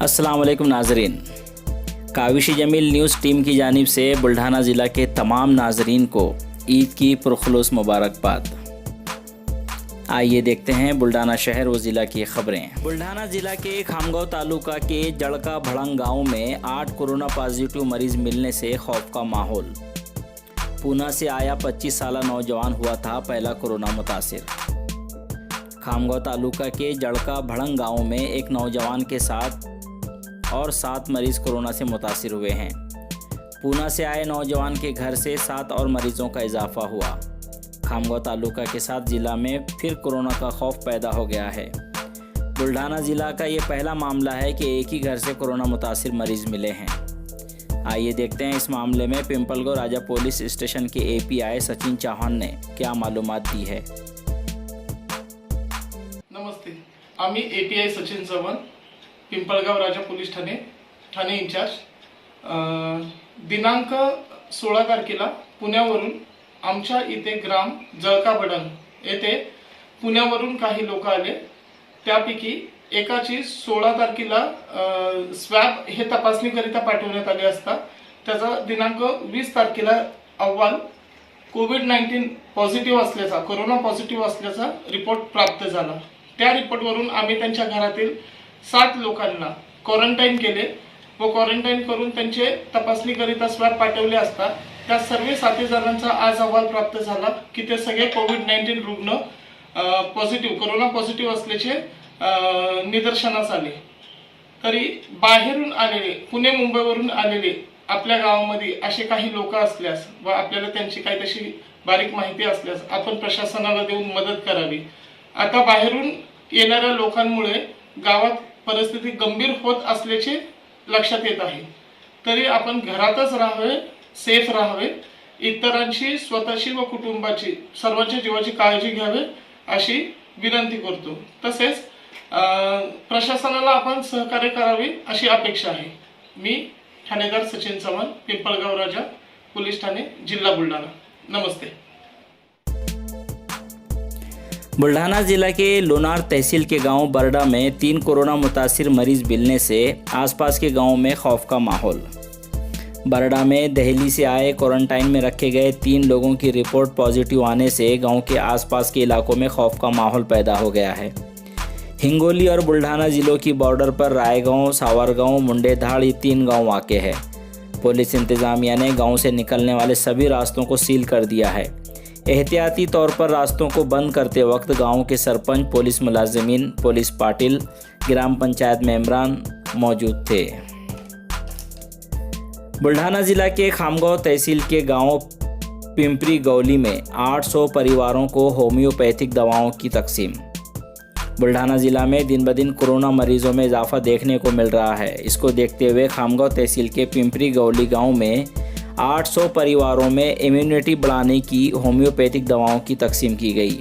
अस्सलाम वालेकुम नाजरीन। काविशी जमील न्यूज़ टीम की जानिब से बुल्ढाना ज़िला के तमाम नाजरीन को ईद की पुरखुलूस मुबारकबाद। आइए देखते हैं बुल्ढाना शहर व ज़िला की खबरें। बुल्ढाना ज़िला के खामगांव तालुका के जड़का भड़ंग गाँव में 8 कोरोना पॉजिटिव मरीज़ मिलने से खौफ का माहौल। पूना से आया 25 साला नौजवान हुआ था पहला कोरोना मुतासिर। खामगांव तालुका के जड़का भड़ंग गाँव में एक नौजवान के साथ और 7 मरीज़ कोरोना से मुतासिर हुए हैं। पूना से आए नौजवान के घर से 7 और मरीजों का इजाफा हुआ। खामगांव तालुका के साथ ज़िला में फिर कोरोना का खौफ पैदा हो गया है। बुल्ढाना ज़िला का ये पहला मामला है कि एक ही घर से कोरोना मुतासिर मरीज़ मिले हैं। आइए देखते हैं इस मामले में पिंपलगांव राजा पुलिस स्टेशन के एपीआई सचिन चौहान ने क्या मालूमात दी है। नमस्ते, आम्ही एपीआय सचिन चव्हाण, पिंपळगाव राजा पोलीस ठाणे इंचार्ज। दिनांक 16 तारखेला पुण्यावरून आमच्या इथे ग्राम जळका भडंग येथे पुण्यावरून काही लोक आले। त्यापैकी एकाची 16 तारखेला स्वॅब हे तपासणीकरिता पाठवण्यात आले असता त्याचा दिनांक 20 तारखेला अहवाल कोविड-19 पॉझिटिव्ह असल्याचा, कोरोना पॉझिटिव्ह असल्याचा रिपोर्ट प्राप्त झाला। त्या रिपोर्टवरून आम्ही त्यांच्या घरातील 7 लोकांना क्वारंटाईन केले व क्वारंटाईन करून त्यांचे तपासणीकरिता स्वॅब पाठवले असता त्या सर्व 7 जणांचा आज अहवाल प्राप्त झाला की ते सगळे कोविड-19 रुग्ण पॉझिटिव्ह, कोरोना पॉझिटिव्ह असल्याचे निदर्शनास आले। तरी बाहेरून आलेले, पुणे मुंबईवरून आलेले आपल्या गावामध्ये असे काही लोक असल्यास व आपल्याला त्यांची काही तशी बारीक माहिती असल्यास आपण प्रशासनाला देऊन मदत करावी। आता बाहेरून येणाऱ्या लोकांमुळे गावात परिस्थिती गंभीर होत असल्याचे लक्षात येत आहे। तरी आपण घरातच राहावे, सेफ राहावे, इतरांची, स्वतःची व कुटुंबाची, सर्वांच्या जीवाची काळजी घ्यावी अशी विनंती करतो। तसेच प्रशासनाला आपण सहकार्य करावे अशी अपेक्षा आहे। मी ठाणेदार सचिन चव्हाण, पिंपळगाव राजा पोलीस ठाणे, जिल्हा बुलढाणा। नमस्ते। बुल्ढाना जिला के लोनार तहसील के गांव बरडा में 3 कोरोना मुतासिर मरीज मिलने से आसपास के गांवों में खौफ का माहौल। बरडा में दिल्ली से आए क्वारंटाइन में रखे गए 3 लोगों की रिपोर्ट पॉजिटिव आने से गांव के आसपास के इलाकों में खौफ का माहौल पैदा हो गया है। हिंगोली और बुल्ढाना जिलों की बॉर्डर पर रायगांव, सावरगांव, मुंडेधाड़, ये 3 गांव वाक़ है। पुलिस इंतज़ामिया ने गांव से निकलने वाले सभी रास्तों को सील कर दिया है। एहतियाती तौर पर रास्तों को बंद करते वक्त गांव के सरपंच, पुलिस मुलाजिमीन, पुलिस पाटिल, ग्राम पंचायत मेंबरान मौजूद थे। बुल्ढाना ज़िला के खामगांव तहसील के गांव पिंपरी गौली में 800 परिवारों को होम्योपैथिक दवाओं की तकसीम। बुल्ढाना ज़िला में दिन ब दिन कोरोना मरीजों में इजाफा देखने को मिल रहा है। इसको देखते हुए खामगांव तहसील के पिंपरी गौली गांव में 800 परिवारों में इम्यूनिटी बढ़ाने की होम्योपैथिक दवाओं की तकसीम की गई।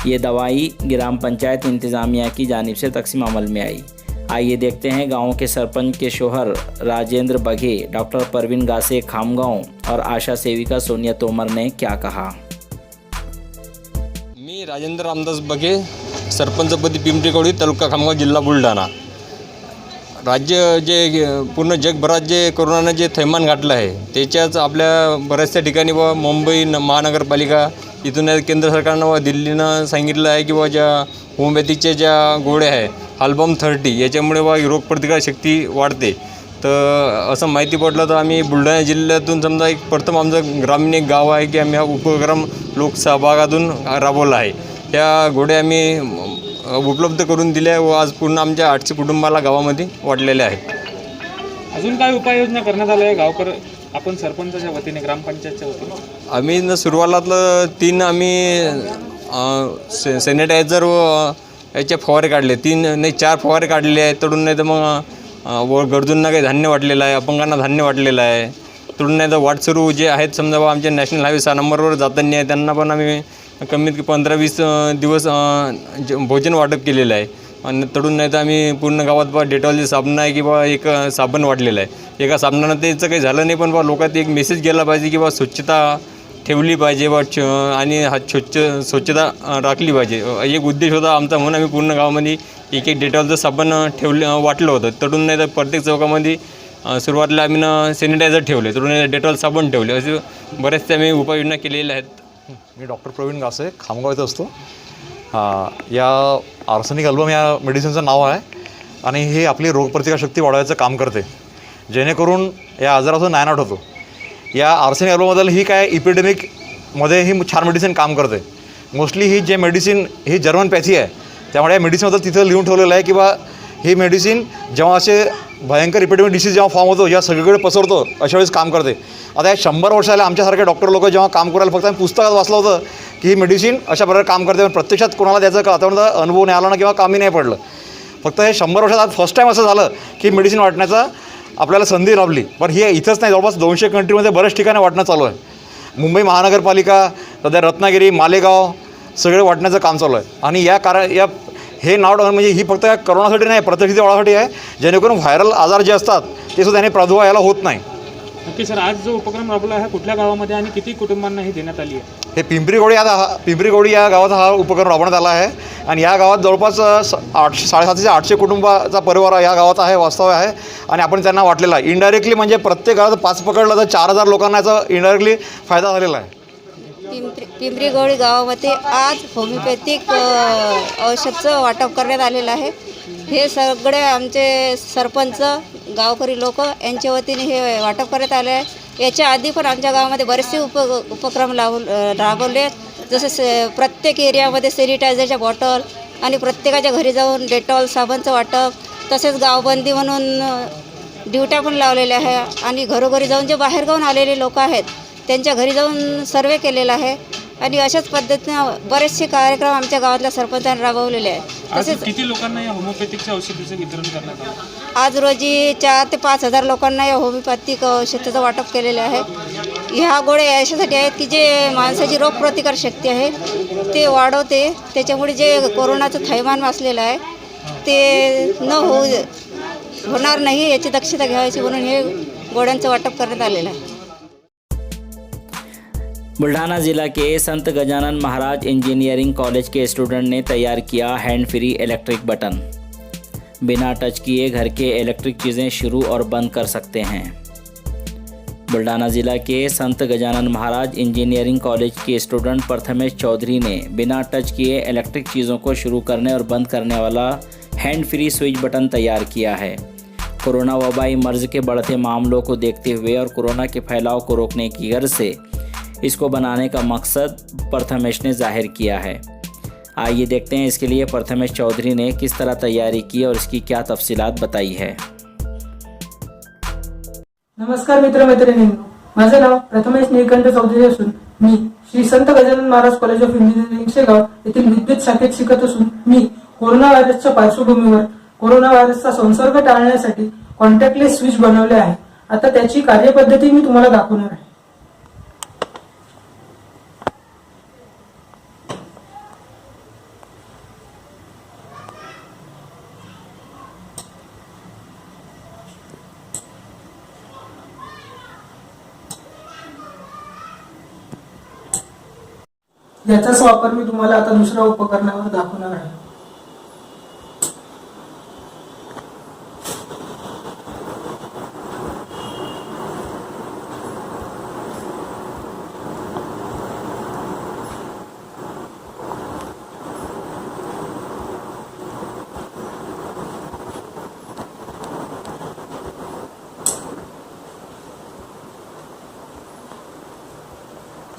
ये दवाई ग्राम पंचायत इंतज़ामिया की जानिब से तकसीम अमल में आई। आइए देखते हैं गांव के सरपंच के शोहर राजेंद्र बघे, डॉक्टर परवीन गासे खामगांव और आशा सेविका सोनिया तोमर ने क्या कहा। मी राजेंद्र रामदास बघे, सरपंचपदी पिंपरी गौली, तालुका खामगाव, जिल्हा बुलढाणा। राज्य जे पूर्ण जगभरात जे कोरोनानं जे थैमान घातलं आहे त्याच्याच आपल्या बऱ्याचशा ठिकाणी व मुंबई महानगरपालिका इथून केंद्र सरकारनं व दिल्लीनं सांगितलं आहे की बा ज्या होमिओपॅथीच्या ज्या गोळ्या आहे अल्बम 30 याच्यामुळे वा रोगप्रतिकारशक्ती वाढते। तर असं माहिती पडलं तर आम्ही बुलढाणा जिल्ह्यातून समजा एक प्रथम आमचं ग्रामीण एक गाव आहे की आम्ही हा उपक्रम लोकसहभागातून राबवला आहे। त्या गोळ्या आम्ही उपलब्ध करून दिल्या व आज पूर्ण आमच्या 800 कुटुंबाला गावामध्ये वाटलेले आहेत। अजून काय उपाययोजना करण्यात आल्या आहे गावकर आपण सरपंचाच्या वतीने, ग्रामपंचायतच्या वतीने? आम्ही सुरुवातीला 3 आम्ही सॅनिटायझर व याचे फवारे काढले, 4 फवारे काढलेले आहेत। तडून नाही तर मग गरजूंना काही धान्य वाटलेलं आहे, अपंगांना धान्य वाटलेलं आहे। तडून नाही तर वाटसरू जे आहेत समजा आमच्या नॅशनल हायवे 6 नंबरवर जाताना आहे त्यांना पण आम्ही कमीत कमी 15-20 दिवस भोजन वाटप केलेलं आहे। आणि तडून नाही तर आम्ही पूर्ण गावात बा डेटॉलचे साबण आहे की बा एक साबण वाटलेलं आहे। एका साबणानं त्याचं काही झालं नाही, पण बा लोकांत एक मेसेज गेला पाहिजे की बा स्वच्छता ठेवली पाहिजे आणि स्वच्छता राखली पाहिजे. एक उद्देश होता आमचा, म्हणून आम्ही पूर्ण गावामध्ये एक डेटॉलचं साबण वाटलं होतं. तडून नाही तर प्रत्येक चौकामध्ये सुरुवातीला आम्ही सॅनिटायझर ठेवले, तडून डेटॉल साबण ठेवले. असे बरेचसे आम्ही उपाययोजना केलेल्या आहेत. मी डॉक्टर प्रवीण गासे, खामगाव इथं असतो. या आर्सेनिक अल्बम या मेडिसिनचं नाव आहे आणि हे आपली रोगप्रतिकारशक्ती वाढवायचं काम करते, जेणेकरून या आजारापासून नायनाट होतो. या आर्सेनिक अल्बमबद्दल ही काय इपिडेमिकमध्ये ही छान मेडिसिन काम करते. मोस्टली ही जे मेडिसिन ही जर्मन पॅथी आहे, त्यामुळे या मेडिसिनबद्दल तिथं लिहून ठेवलेलं आहे की बा ही मेडिसिन जेव्हा असे भयंकर इपिडेमिक डिसीज जेव्हा फॉर्म होतो, या सगळीकडे पसरतो, अशा वेळेस काम करते. आता या 100 वर्षाला आमच्यासारखे डॉक्टर लोक जेव्हा काम करायला फक्त आम्ही पुस्तकात वाचलं होतं की ही मेडिसिन अशा प्रकारे काम करते, पण प्रत्यक्षात कोणाला त्याचा आतापर्यंत अनुभव नाही आला ना किंवा कामी नाही पडलं. फक्त हे 100 वर्षात आज फर्स्ट टाईम असं झालं की मेडिसिन वाटण्याचा आपल्याला संधी लाभली. पण ही इथंच नाही, जवळपास 200 कंट्रीमध्ये बऱ्याच ठिकाणी वाटणं चालू आहे. मुंबई महानगरपालिका, सध्या रत्नागिरी, मालेगाव सगळे वाटण्याचं काम चालू आहे. आणि हे नाव म्हणजे ही फक्त करोनासाठी नाही, प्रतिष्ठित वाढासाठी आहे, जेणेकरून व्हायरल आजार जे असतात ते सुद्धा याने प्रादुर्भाव यायला होत नाही. नक्की सर, आज जो उपक्रम राबवला आहे कुठल्या गावामध्ये आणि किती कुटुंबांना हे देण्यात आली आहे? हे पिंपरीगौडी या गावात हा उपक्रम राबवण्यात आला आहे आणि या गावात जवळपास 750 ते 800 कुटुंबाचा परिवार या गावात आहे, वास्तव आहे. आणि आपण त्यांना वाटलेला आहे इनडायरेक्टली, म्हणजे प्रत्येक गावात 5 पकडलं तर 4000 लोकांना याचा इनडायरेक्टली फायदा झालेला आहे. पिंपरीगौडी गावामध्ये आज होमिओपॅथिक औषधचं वाटप करण्यात आलेलं आहे. हे सगळे आमचे सरपंच, गावकरी लोक यांच्या वतीने हे वाटप करण्यात आले आहे. याच्या आधी पण आमच्या गावामध्ये बरेचसे उपक्रम राबवले, जसे प्रत्येक एरियामध्ये सॅनिटायझरच्या बॉटल आणि प्रत्येकाच्या घरी जाऊन डेटॉल साबणचं वाटप, तसेच गावबंदी म्हणून ड्युट्या पण लावलेल्या आहे. आणि घरोघरी जाऊन जे बाहेरगावून आलेले लोक आहेत त्यांच्या घरी जाऊन सर्वे केलेला आहे. आणि अशाच पद्धतीनं बरेचसे कार्यक्रम आमच्या गावातल्या सरपंचांनी राबवलेले आहेत. तसेच किती लोकांना या होमिओपॅथिकच्या औषधाचं वितरण करण्यात आलं? आज रोजी 4 ते 5 हजार लोकांना या होमिओपॅथिक औषधाचं वाटप केलेले आहे. ह्या गोळ्या याच्यासाठी आहेत की जे माणसाची रोगप्रतिकार शक्ती आहे ते वाढवते, त्याच्यामुळे जे कोरोनाचं थैमान वाचलेलं आहे ते होणार नाही याची दक्षता घ्यायची म्हणून हे गोळ्यांचं वाटप करण्यात आलेलं आहे. बुल्ढाना जिला के संत गजानन महाराज इंजीनियरिंग कॉलेज के स्टूडेंट ने तैयार किया हैंड फ्री इलेक्ट्रिक बटन। बिना टच किए घर के इलेक्ट्रिक चीज़ें शुरू और बंद कर सकते हैं। बुल्ढाना ज़िला के संत गजानन महाराज इंजीनियरिंग कॉलेज के स्टूडेंट प्रथमेश चौधरी ने बिना टच किए इलेक्ट्रिक चीज़ों को शुरू करने और बंद करने वाला हैंड फ्री स्विच बटन तैयार किया है। कोरोना वबाई मर्ज के बढ़ते मामलों को देखते हुए और कोरोना के फैलाव को रोकने की गर्ज से इसको बनाने का मकसद प्रथमेश ने जाहिर किया है। आइए देखते हैं इसके लिए प्रथमेश चौधरी ने किस तरह तैयारी की और इसकी क्या तफसीलात बताई है। नमस्कार मित्रमैत्रिणींनो, माझे नाव प्रथमेश नीलकंठ चौधरी असून मी श्री संत Gajanan Maharaj college of engineering Shegaon येथील विद्युत शाखेत शिकत असून मी कोरोना व्हायरसच्या पार्श्वभूमीवर कोरोना व्हायरसचा संसर्ग टाळण्यासाठी कॉन्टॅक्टलेस स्विच बनवले आहे। आता त्याची कार्यपद्धती मी तुम्हाला दाखवणार आहे। याचाच वापर मी तुम्हाला आता दुसऱ्या उपकरणावर दाखवणार आहे।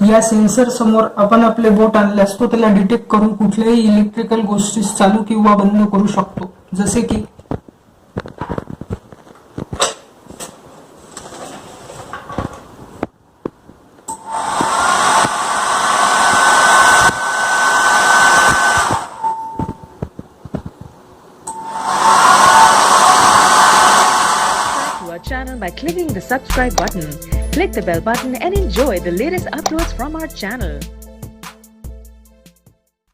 या सेन्सर समोर आपण आपले बोट आणल्यास तो त्याला डिटेक्ट करून कुठल्याही इलेक्ट्रिकल गोष्टी चालू किंवा बंद करू शकतो, जसे की our channel by clicking the subscribe button. Click the bell button and enjoy the latest uploads from our channel.